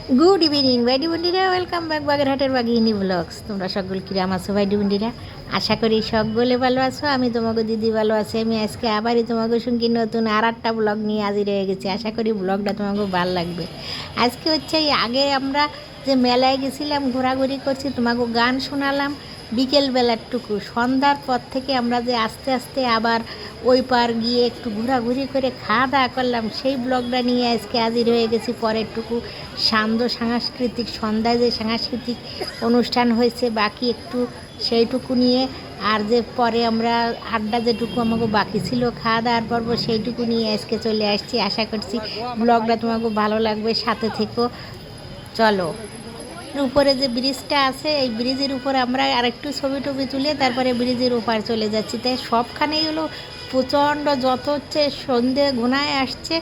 Good evening ভাইডি বন্ডিরা, welcome back বাগেরহাটের বাগিনী blogs. তোমরা সকল কিরাম আছো ভাইডি বন্ডিরা? আশা করি সকলে ভালো আছো। আমি তোমাকে দিদি ভালো আছি। আমি আজকে আবারই তোমাকে সঙ্গে নতুন আর একটা ব্লগ নিয়ে হাজির হয়ে গেছি। আশা করি ব্লগটা তোমাকে ভালো লাগবে। আজকে হচ্ছে আগে আমরা যে মেলায় গেছিলাম, ঘোরাঘুরি করছি, তোমাকে গান শোনালাম বিকেলবেলারটুকু। সন্ধ্যার পর থেকে আমরা যে আস্তে আস্তে আবার ওই পার গিয়ে একটু ঘোরাঘুরি করে খাওয়া দাওয়া করলাম, সেই ব্লগটা নিয়ে আজকে হাজির হয়ে গেছি। পরেরটুকু সাংস্কৃতিক সন্ধ্যায় যে সাংস্কৃতিক অনুষ্ঠান হয়েছে বাকি একটু সেইটুকু নিয়ে, আর যে পরে আমরা আড্ডা যেটুকু আমাকে বাকি ছিল খাওয়া দাওয়ার পর্ব, সেইটুকু নিয়ে আজকে চলে আসছি। আশা করছি ব্লগটা তোমাকে ভালো লাগবে, সাথে থেকো। চলো, উপরে যে ব্রিজটা আছে এই ব্রিজের উপরে আমরা আরেকটু ছবি টবি তুলে তারপরে ব্রিজের উপর চলে যাচ্ছি। তাই সবখানেই হলো প্রচণ্ড, যত হচ্ছে সন্ধে ঘনায় আসছে,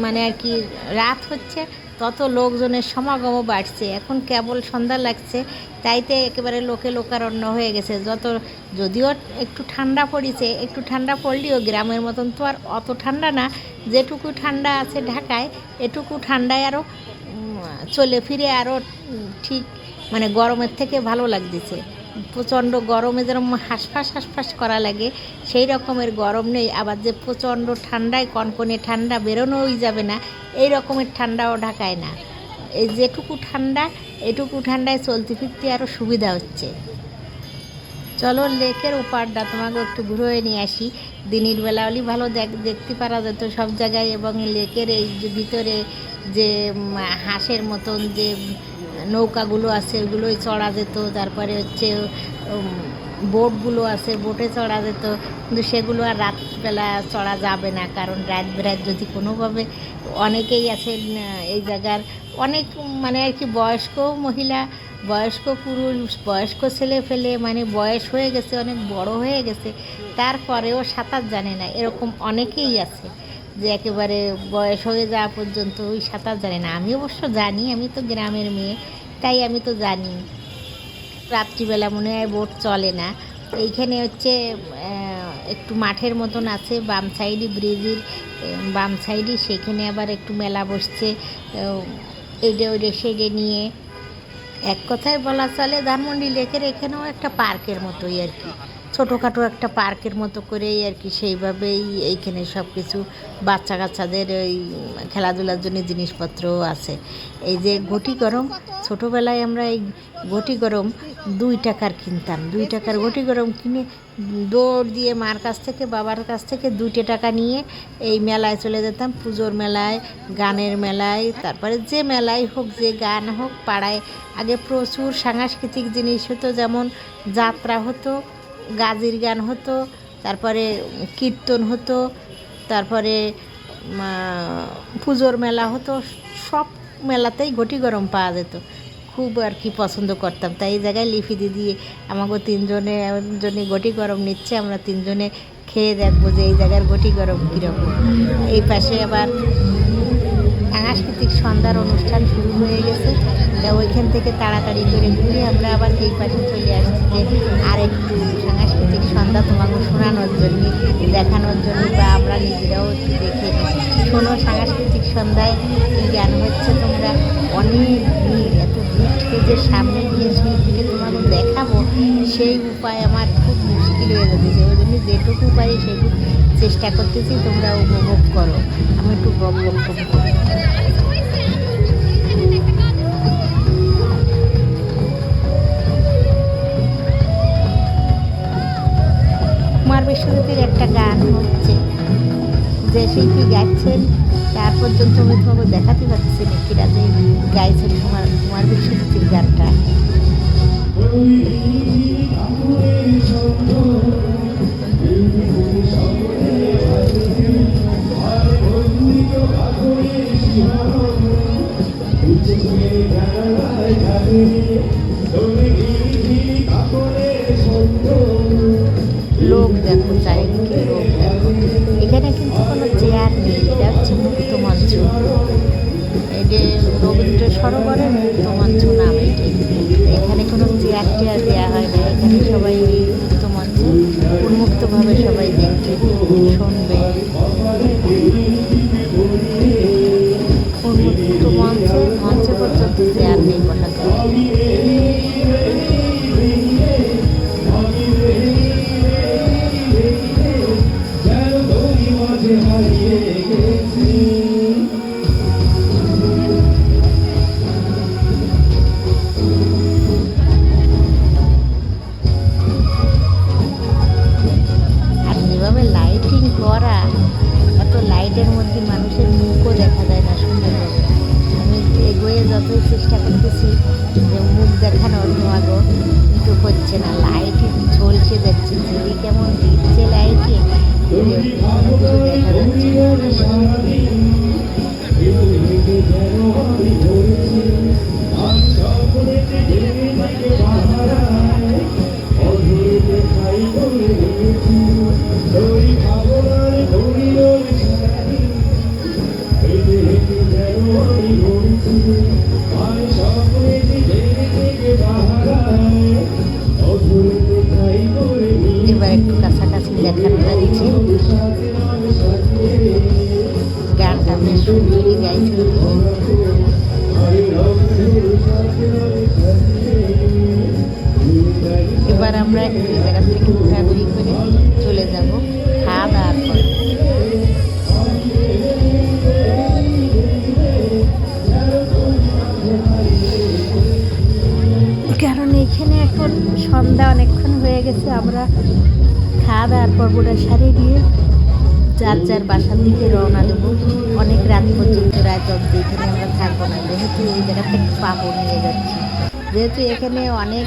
মানে আর কি রাত হচ্ছে, তত লোকজনের সমাগম বাড়ছে। এখন কেবল সন্ধ্যা লাগছে, তাইতে একেবারে লোকে লোকারণ্য হয়ে গেছে। যদিও একটু ঠান্ডা পড়েছে, একটু ঠান্ডা পড়লেও গ্রামের মতন তো আর অত ঠান্ডা না। যেটুকু ঠান্ডা আছে ঢাকায়, এটুকু ঠান্ডায় আরও চলে ফিরে আরও ঠিক, মানে গরমের থেকে ভালো লাগতেছে। প্রচণ্ড গরমে যেরকম হাঁসফাঁস করা লাগে, সেই রকমের গরম নেই। আবার যে প্রচণ্ড ঠান্ডায় কনকনে ঠান্ডা, বেরোনোই যাবে না, এই রকমের ঠান্ডাও ঢাকায় না। এই যেটুকু ঠান্ডা, এটুকু ঠান্ডায় চলতে ফিরতে আরও সুবিধা হচ্ছে। চলো লেকের ওপারটা তোমাকে একটু ঘুরে নিয়ে আসি। দিনের বেলা হলেই ভালো দেখতে পারা যেত সব জায়গায়, এবং লেকের এই যে ভিতরে যে হাঁসের মতন যে নৌকাগুলো আছে ওগুলোই চড়া যেত। তারপরে হচ্ছে বোটগুলো আছে, বোটে চড়া যেত, কিন্তু সেগুলো আর রাতবেলা চড়া যাবে না, কারণ রাত বেরাত যদি কোনোভাবে, অনেকেই আছে এই জায়গার, অনেক মানে আর কি বয়স্ক মহিলা, বয়স্ক পুরুষ, বয়স্ক ছেলে ফেলে, মানে বয়স হয়ে গেছে, অনেক বড় হয়ে গেছে, তারপরেও সাঁতার জানে না, এরকম অনেকেই আছে যে একেবারে বয়স হয়ে যাওয়া পর্যন্ত ওই সাঁতার জানে না। আমি অবশ্য জানি, আমি তো গ্রামের মেয়ে, তাই আমি তো জানি। রাত্রিবেলা মনে হয় বোট চলে না। এইখানে হচ্ছে একটু মাঠের মতন আছে বাম সাইডে, ব্রিজের বাম সাইডে, সেখানে আবার একটু মেলা বসছে এইডে ওইডে সেডে নিয়ে। এক কথায় বলা চলে ধানমন্ডি লেকের এখানেও একটা পার্কের মতোই আর কি, ছোটোখাটো একটা পার্কের মতো করেই আর কি, সেইভাবেই এইখানে সব কিছু বাচ্চা কাচ্চাদের ওই খেলাধুলার জন্য জিনিসপত্রও আছে। এই যে ঘটি গরম, ছোটোবেলায় আমরা এই ঘটি গরম 2 টাকার কিনতাম। 2 টাকার ঘটি গরম কিনে দৌড় দিয়ে মার কাছ থেকে, বাবার কাছ থেকে 2 টাকা নিয়ে এই মেলায় চলে যেতাম। পুজোর মেলায়, গানের মেলায়, তারপরে যে মেলায় হোক, যে গান হোক, পাড়ায় আগে প্রচুর সাংস্কৃতিক জিনিস হতো, যেমন যাত্রা হতো, গাজির গান হতো, তারপরে কীর্তন হতো, তারপরে পুজোর মেলা হতো। সব মেলাতেই ঘটি গরম পাওয়া যেত। খুব আর কি পছন্দ করতাম। তাই এই জায়গায় লিফি দিদি আমাকে 3জনে ঘটি গরম নিচ্ছে, আমরা 3জনে খেয়ে দেখবো যে এই জায়গার ঘটি গরম কীরকম। এই পাশে আবার সাংস্কৃতিক সন্ধ্যার অনুষ্ঠান শুরু হয়ে গেছে, তা ওইখান থেকে তাড়াতাড়ি করে ঘুরে আমরা আবার এই পাশে চলে আসছি যে আর একটু সাংস্কৃতিক সন্ধ্যা তোমাকে শোনানোর জন্য, দেখানোর জন্য, বা আমরা নিজেরাও একটু দেখে শোনো সাংস্কৃতিক সন্ধ্যায় কী গান হচ্ছে। তোমরা অনেক ভিড়, এত ভিড় থেকে যে সামনে গিয়ে শিল্পীকে তোমাকে দেখাবো সেই উপায় আমার খুব মুশকিল হয়ে যাচ্ছে। ওই জন্য যেটুকু পারি সেটুকু চেষ্টা করতেছি, তোমরা উপভোগ করো, আমি একটু বক্তব্য করি। কুমার বিশ্বজিতের একটা গান হচ্ছে, যে শিল্পী গাইছেন তার পর্যন্ত আমি তোমাকে দেখাতে পারছি না কিরা যে গাইছেন কুমার বিশ্বজিতের গানটা। লোক দেখো, চারিদিকে লোক দেখো। এখানে কিন্তু কোনো চেয়ার নেই, এটা হচ্ছে মুক্ত মঞ্চ। এই যে রবীন্দ্র সরোবরের মুক্ত মঞ্চ নাম এটি। এখানে কোনো চেয়ার টেয়ার দেওয়া হয় না, এখানে সবাই মুক্ত মঞ্চে উন্মুক্তভাবে সবাই দেখবে, শুনবে। উন্মুক্ত মঞ্চে করছি যে মুখ দেখানোর তোমাকে, কিন্তু হচ্ছে না, লাইট ঝলসে যাচ্ছে, ঝিলি কেমন দিচ্ছে লাইটে, কোনো কিছু দেখা যাচ্ছে এবার একটু কাছাকাছি দেখানো যাচ্ছে। গানটা বেশ সুন্দরই গাইছে। এবার আমরা একটু জায়গা থেকে ঘোরাঘুরি করে চলে যাব খাওয়া দাওয়ার পর। কারণ এখানে এখন সন্ধ্যা অনেকক্ষণ হয়ে গেছে, আমরা খাওয়া দাওয়ার পর্বটা সারিয়ে দিয়ে যার যার বাসার দিকে রওনা দেবো। অনেক রাত পর্যন্ত, রাত অবধি এখানে আমরা থাকবো না, যেহেতু এই জায়গাটা একটু পাহাড় নিয়ে যাচ্ছি, যেহেতু এখানে অনেক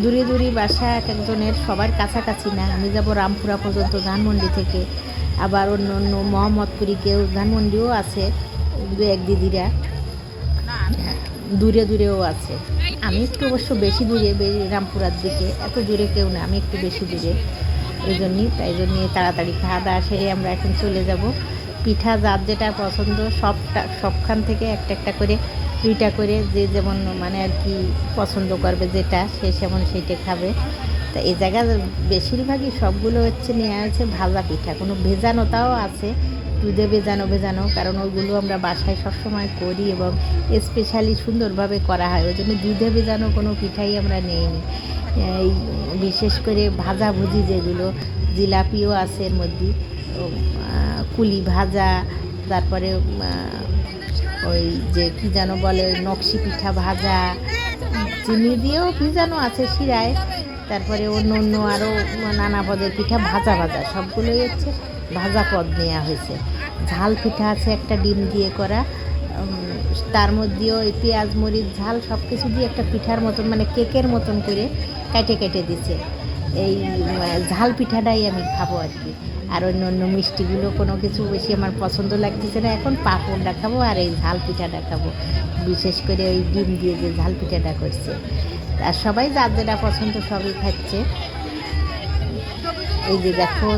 দূরে দূরে বাসা, এক একজনের সবার কাছাকাছি না। আমি যাব রামপুরা পর্যন্ত ধানমন্ডি থেকে, আবার অন্য অন্য মোহাম্মদপুরি কেউ ধানমন্ডিও আছে, দু এক দিদিরা দূরে দূরেও আছে। আমি একটু অবশ্য বেশি দূরে, রামপুরার দিকে, এত দূরে কেউ না, আমি একটু বেশি দূরে। তাই জন্যে তাড়াতাড়ি খাওয়া দাওয়া সেরে আমরা এখন চলে যাব। পিঠা যার যেটা পছন্দ সবখান থেকে একটা একটা করে, দুইটা করে, যে যেমন মানে আর কি পছন্দ করবে যেটা, সে সেমন সেইটা খাবে। তা এই জায়গা বেশিরভাগই সবগুলো হচ্ছে নেওয়া হয়েছে ভাজা পিঠা, কোনো ভেজানোটাও আছে, দুধে ভেজানো, কারণ ওইগুলো আমরা বাসায় সবসময় করি এবং স্পেশালি সুন্দরভাবে করা হয়, ওই জন্য দুধে ভেজানো কোনো পিঠাই আমরা নিইনি। এই বিশেষ করে ভাজাভুজি যেগুলো, জিলাপিও আছে এর মধ্যে, কুলি ভাজা, তারপরে ওই যে কী যেন বলে নকশি পিঠা ভাজা, চিনি দিয়েও ভিজানো আছে শিরায়, তারপরে অন্য অন্য আরও নানা পদের পিঠা ভাজা সবগুলোই হচ্ছে ভাজা পদ নেওয়া হয়েছে। ঝাল পিঠা আছে একটা ডিম দিয়ে করা, তার মধ্যেও এই পেঁয়াজ মরিচ ঝাল সব কিছু দিয়ে একটা পিঠার মতন, মানে কেকের মতন করে কেটে দিছে। এই ঝাল পিঠাটাই আমি খাবো আর কি। আর অন্য অন্য মিষ্টিগুলো কোনো কিছু বেশি আমার পছন্দ লাগতেছে না, এখন পাঁপড়টা খাবো আর এই ঝাল পিঠাটা খাবো, বিশেষ করে ওই ডিম দিয়ে যে ঝাল পিঠাটা করছে। আর সবাই যার যেটা পছন্দ সবই খাচ্ছে। এই যে দেখো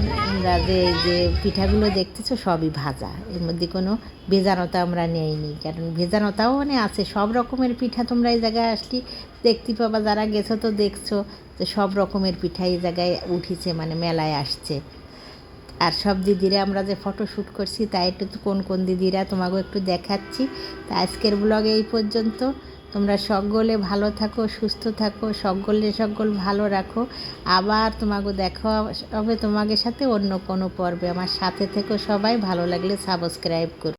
এই যে পিঠাগুলো দেখতেছো সবই ভাজা, এর মধ্যে কোনো ভেজানোতা আমরা নেইনি, কারণ ভেজানোতাও মানে আছে। সব রকমের পিঠা তোমরা এই জায়গায় আসলে দেখতে পাবা, যারা গেছো তো দেখছো যে সব রকমের পিঠা এই জায়গায় উঠিছে, মানে মেলায় আসছে। আর সব দিদিরা আমরা যে ফটোশ্যুট করছি তাই একটু কোন কোন দিদিরা তোমাকেও একটু দেখাচ্ছি। তা আজকের ব্লগে এই পর্যন্ত। তোমরা সকলে ভালো থাকো, সুস্থ থাকো, সকল ভালো রাখো। আবার তোমাকে দেখা হবে তোমাদের সাথে অন্য কোনো পর্বে। আমার সাথে থেকো সবাই, ভালো লাগলে সাবস্ক্রাইব করো।